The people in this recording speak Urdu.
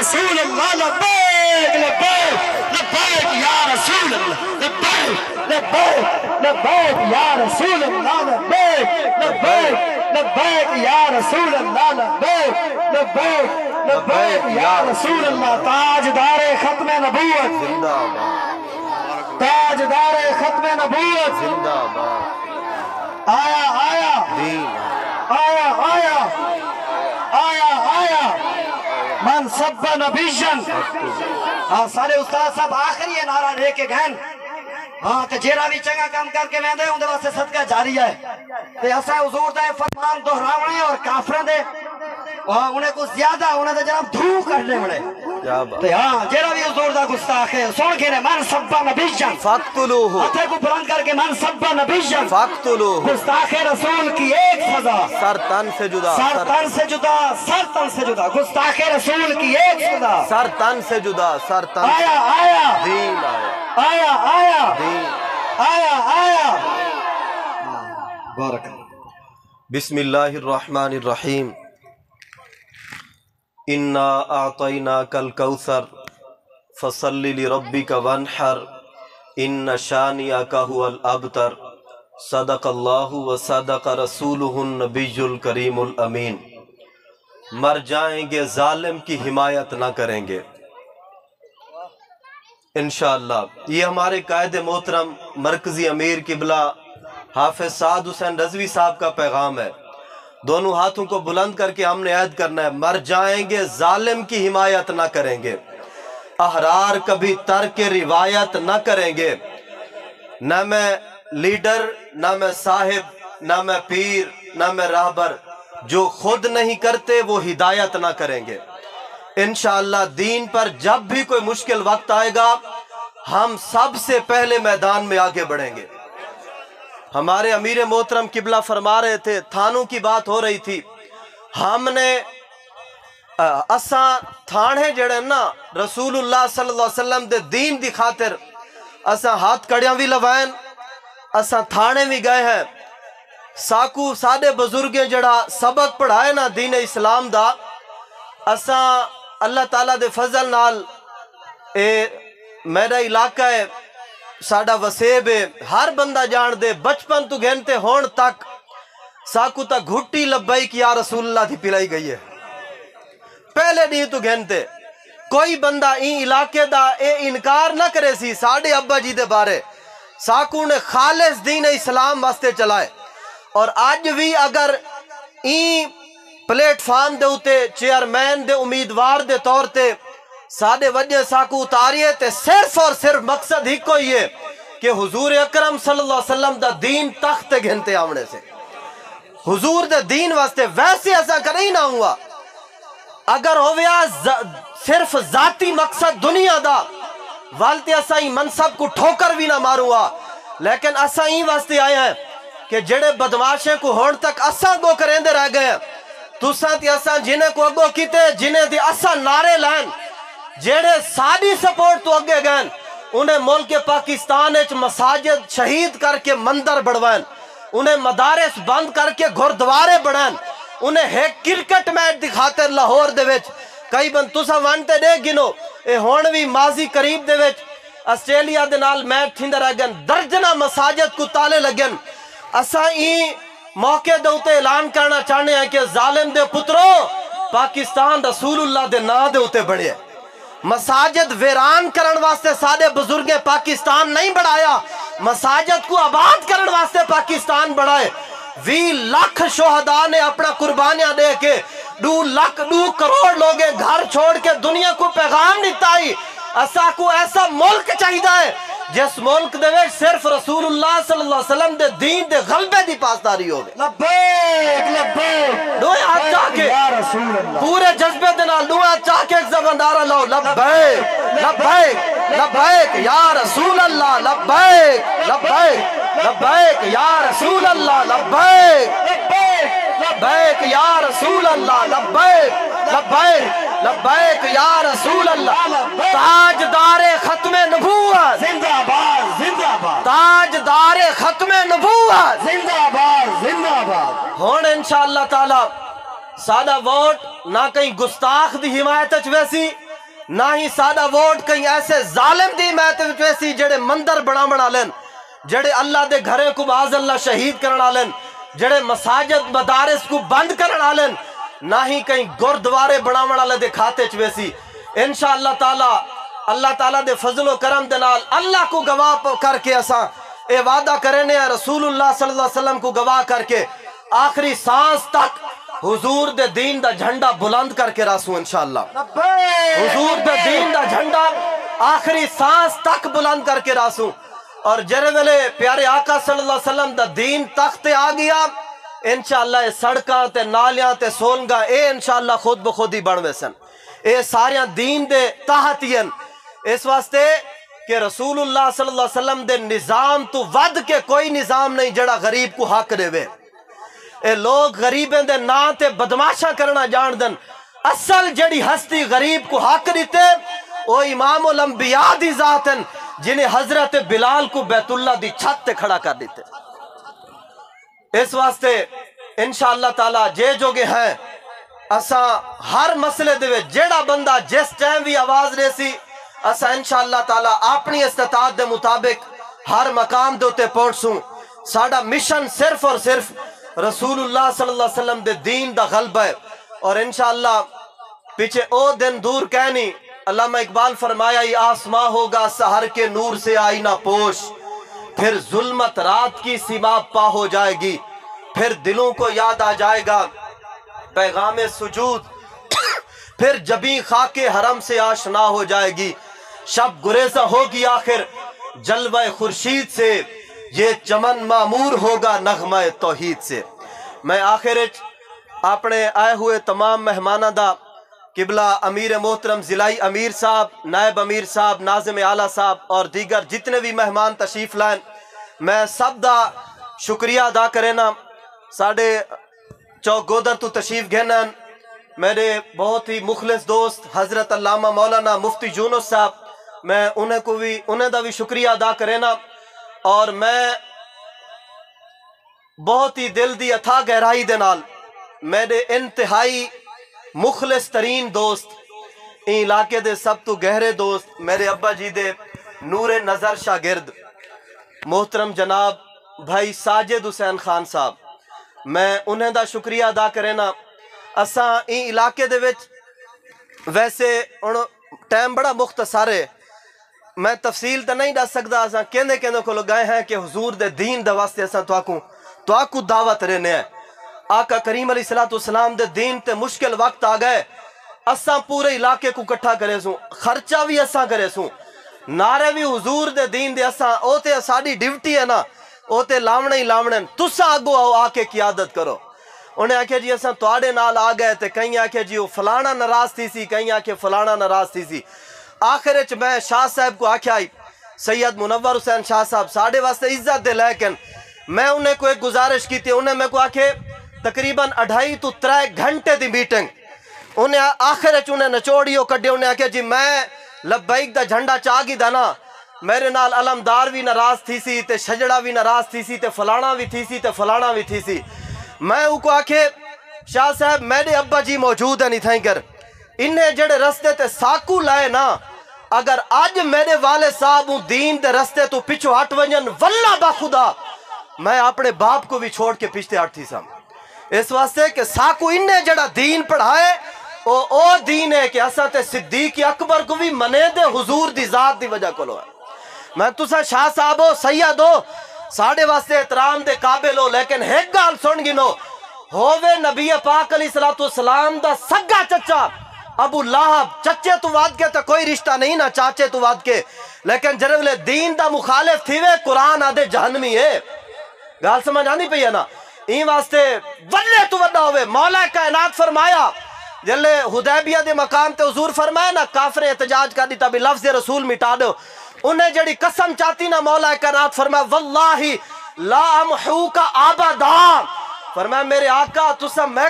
رسول اللہ لبیک لبیک لبیک یا رسول اللہ لبیک لبیک لبیک یا رسول اللہ لبیک لبیک لبیک یا رسول اللہ لبیک لبیک لبیک یا رسول اللہ تاجدار ختم نبوت زندہ باد تاجدار ختم نبوت زندہ باد آیا آیا دین آیا آیا آیا آیا من سب نبیشن ہاں سارے استاد صاحب آخری یہ نعرہ لے کے گئن ہاں کہ جیرا بھی چنگا کام کر کے میں دے ان دے واسطے صدقہ جاری ہے تے اسا حضور دے فرمان دہراونے اور کافراں دے انہیں کچھ زیادہ انہیں دے جناب دھو کرنے مڑے کیا بات تے ہاں جیرا بھی حضور دا گستاخ ہے سن کے نے من سب نبیشن فقتلوہ ہتھے کو بلند کر کے من سب نبیشن فقتلوہ گستاخ رسول کی ایک سزا سر تن سے جدا سر تن سے جدا سر تن سے جدا گستاخ رسول کی ایک سزا سر تن سے جدا سر تن سے آیا آیا دین آیا آیا آیا دین آیا آیا بارک بسم اللہ الرحمن الرحیم انا اعطیناک الکوثر فصل لربک وانحر ان شانئک هو الابتر صدق اللہ و صدق رسولہ النبی الکریم الامین مر جائیں گے ظالم کی حمایت نہ کریں گے انشاءاللہ یہ ہمارے قائد محترم مرکزی امیر قبلہ حافظ سعد حسین رضوی صاحب کا پیغام ہے دونوں ہاتھوں کو بلند کر کے ہم نے عہد کرنا ہے مر جائیں گے ظالم کی حمایت نہ کریں گے احرار کبھی ترک روایت نہ کریں گے نہ میں لیڈر نہ میں صاحب نہ میں پیر نہ میں راہبر جو خود نہیں کرتے وہ ہدایت نہ کریں گے انشاءاللہ دین پر جب بھی کوئی مشکل وقت آئے گا ہم سب سے پہلے میدان میں آگے بڑھیں گے ہمارے امیر محترم قبلہ فرما رہے تھے تھانوں کی بات ہو رہی تھی ہم نے اساں تھانے جڑے نا رسول اللہ صلی اللہ علیہ وسلم دے دین دی خاطر اساں ہاتھ کڑیاں بھی لوائن اساں تھانے بھی گئے ہیں ساکو سادے بزرگیں جڑا سبق پڑھائے نا دین اسلام دا اساں اللہ تعالیٰ دے فضل نال میرا علاقہ ہے ساڑا وسیب ہے ہر بندہ جان دے بچپن تو گھنتے ہون تک ساکو تا گھٹی لبیک یا رسول اللہ تھی پلائی گئی ہے پہلے نہیں تو گھنتے کوئی بندہ این علاقے دا اے انکار نہ کرے سی ساڑے ابا جی دے بارے ساکو نے خالص دین اسلام واسطے چلائے اور آج بھی اگر این پلیٹ فارم دے ہوتے چیئرمین دے امیدوار دے طور تے سادے وجہ ساکو اتاریے تے صرف اور صرف مقصد ہی کوئی ہے کہ حضور اکرم صلی اللہ علیہ وسلم دا دین تخت گھنتے آمنے سے حضور دے دین واسطے ویسے ایسا کریں نہ ہوا اگر ہویا صرف ذاتی مقصد دنیا دا والتے ایسا ہی منصب کو ٹھوکر بھی نہ ماروا لیکن ایسا ہی واسطے آئے ہیں کہ جڑے بدماشیں کو ہون تک اساں گو کریں دے رہ گئے ہیں تو ساتھ اساں جنہیں کو اگو کیتے جنہیں دی اساں نعرے لائن جڑے ساری سپورٹ تو اگے گئے انہیں ملک پاکستان اچ مساجد شہید کر کے مندر بڑھوائن انہیں مدارس بند کر کے گھردوارے بڑھائن انہیں ایک کرکٹ میچ دکھاتے لاہور دے وچ کئی بند تسا وانتے دے گنو اے ہونوی ماضی قریب دے وچ آسٹریلیا دے نال میچ تھیندے رہ گئن درجنہ مساجد کو تالے لگن اساں این موقع دوتے اعلان کرنا چاہنے ہیں کہ ظالم دے پترو پاکستان رسول اللہ دے نا دے ہوتے بڑھے مساجد ویران کرن واسطے سادے بزرگیں پاکستان نہیں بڑھایا مساجد کو آباد کرن واسطے پاکستان بڑھائے 20 لاکھ شہداء نے اپنا قربانیاں دے کے 2 کروڑ لوگیں گھر چھوڑ کے دنیا کو پیغام نتائی اسا کو ایسا ملک چاہیدہ ہے جس ملک دے وچ صرف رسول اللہ صلی اللہ علیہ وسلم دے دین دے غلبے دی پاسداری ہوگی لبیک لبیک دوئے ہاتھ چاہ کے یا رسول اللہ پورے جذبے دے نال دوئے ہاتھ چاہ کے ایک زباندارہ لو لبیک لبیک لبیک یا رسول اللہ لبیک لبیک لبیک یا رسول اللہ لبیک لبیک یا رسول اللہ لبیک لبیک لبیک یا رسول اللہ تاجدار ختم نبوت زندہ باد زندہ باد تاجدار ختم نبوت زندہ باد زندہ باد ہون انشاءاللہ تعالی سادہ ووٹ نہ کہیں گستاخ دی حمایت ویسی نہ ہی سادہ ووٹ کہیں ایسے ظالم دی میں ویسی جڑے مندر بنا لین، جڑے اللہ دے گھرے کو باز اللہ شہید کرنا لین، جڑے مساجد مدارس کو بند کرنا لین، نہ ہی کہیں گردوارے بنا لے دے کھاتے چویسی۔ انشاءاللہ تعالی اللہ تعالیٰ دے فضل و کرم دے نال اللہ کو گواہ کر کے اساں اے وعدہ کرنے ہیں، رسول اللہ صلی اللہ علیہ وسلم کو گواہ کر کے آخری سانس تک حضور دے دین دا جھنڈا بلند کر کے راسوں انشاءاللہ۔ حضور دے دین دا جھنڈا آخری سانس تک بلند کر کے راسوں، اور جرے ویلے پیارے آقا صلی اللہ علیہ وسلم دا دین تخت آ گیا، انشاءاللہ اے سڑکاں تے نالیاں تے سولنگاں اے انشاءاللہ خود بخود ہی بن ویسن، اے ساریاں دین دے تحت ہی ہیں۔ اس واسطے کہ رسول اللہ صلی اللہ علیہ وسلم دے نظام تو ود کے کوئی نظام نہیں جڑا غریب کو حق دے وے۔ اے لوگ غریبیں دے نا تے بدماشا کرنا جان دن، اصل جڑی ہستی غریب کو حق دیتے وہ امام الانبیاء دی ذات ہیں، جنہیں حضرت بلال کو بیت اللہ دی چھت تے کھڑا کر دیتے۔ اس واسطے انشاءاللہ تعالیٰ جے جو گے ہیں اساں ہر مسئلے دے جیڑا بندہ جس ٹائم بھی آواز دے سی اساں انشاءاللہ تعالیٰ اپنی استطاعت دے مطابق ہر مقام دے تے پہنچوں۔ ساڑا مشن صرف اور صرف رسول اللہ صلی اللہ علیہ وسلم دے دین دا غلبہ ہے، اور انشاءاللہ پیچھے او دن دور کہنی علامہ اقبال فرمایا یہ آسماں ہوگا سحر کے نور سے آئینہ پوش، پھر ظلمت رات کی سیما پا ہو جائے گی، پھر دلوں کو یاد آ جائے گا پیغام سجود، پھر جبیں خاک حرم سے آشنا ہو جائے گی، شب گریزہ ہوگی آخر جلوہ خورشید سے، یہ چمن معمور ہوگا نغمہ توحید سے۔ میں آخر اپنے آئے ہوئے تمام مہمانہ دا قبلہ امیر محترم ضلعی امیر صاحب، نائب امیر صاحب، ناظم اعلیٰ صاحب اور دیگر جتنے بھی مہمان تشریف لائن، میں سب دا شکریہ ادا کرینا۔ ساڑھے چوک گودر تو تشریف گھنن میرے بہت ہی مخلص دوست حضرت علامہ مولانا مفتی یونس صاحب، میں انہیں دا بھی شکریہ ادا کرینا، اور میں بہت ہی دل دی اتھا گہرائی دے نال میرے انتہائی مخلص ترین دوست این علاقے دے سب تو گہرے دوست میرے ابا جی دے نور نظر شاگرد محترم جناب بھائی ساجد حسین خان صاحب، میں انہیں دا شکریہ ادا کرینا۔ اساں این علاقے دے وچ ویسے ٹائم بڑا مختصر ہے، میں تفصیل تا نہیں دس سکتا، اساں کہندے کو لگائے ہیں کہ حضور دے دین دے واسطے اساں تواکو دعوت رہنے ہیں۔ آقا کریم علیہ السلام دے دین تے مشکل وقت آ گئے، اساں پورے علاقے کو کٹھا کرے سوں، خرچہ بھی اساں کرے سوں، نعرے بھی حضور دے دین دے اساں او تے ساڑی ڈیوٹی ہے نا، او تے لاونے ہی لاونے، تساں آگو آؤ آ کے قیادت کرو۔ انہیں آکھے جی اساں تواڈے نال آ گئے تے کہیں آکھے جی وہ فلانا ناراض تھی سی، کہیں آکھے فلانا ناراض تھی سی۔ آخر میں شاہ صاحب کو آکھیا سید منور حسین شاہ صاحب ساڑھے واسطے عزت دے، لیکن میں انہیں کو ایک گزارش کی تھی، انہیں میں کو آکھے تقریباً 2.5 to 3 گھنٹے دی میٹنگ، انہیں آخر انہیں نچوڑیو کڈے، انہیں آکھے جی میں لبیک دا جھنڈا چاگی دا نا، میرے نال علمدار بھی ناراض تھی سی تے شجڑا بھی ناراض تھی سی تے فلانا بھی تھی سی تے فلانا بھی تھی سی۔ میں ان کو آکھے شاہ صاحب میرے ابا جی موجود ہیں نہیں تھائیں کر، انہیں جڑے رستے تے ساکو لائے نا، اگر آج میرے والد صاحب دین دے رستے تو پچھو ہٹ ونجن واللہ با خدا میں اپنے باپ کو بھی چھوڑ کے پچھتے ہٹ تھی سام۔ اس واسطے کہ ساکو انہیں جڑا دین پڑھائے او دین ہے کہ اساں تے صدیق اکبر کو بھی منے دے حضور دی ذات دی وجہ کو لو ہے۔ میں تسا شاہ صاحب ہو سید ہو ساڑھے واسطے احترام دے قابل ہو، لیکن ایک گال سن گنو ہووے نبی پاک علیہ السلام دا سگا چچا ابو لہب، چچے تو واد کے تو کوئی رشتہ نہیں نا، چاچے تو واد کے، لیکن جرولے دین دا مخالف تھی وے قرآن آدھے جہنمی ہے، گال سمجھ آنی پہی ہے نا۔ این واسطے ولے تو وڈا ہوئے مولا کائنات فرمایا جلے حدیبیہ دے مقام تے حضور فرمایا نا کافر احتجاج کر دیتا بھی لفظ رسول مٹا دو، انہیں جڑی قسم چاہتی نا مولا کائنات فرمایا واللہ لا امحوک آبادا، فرمایا میرے آقا تسا میں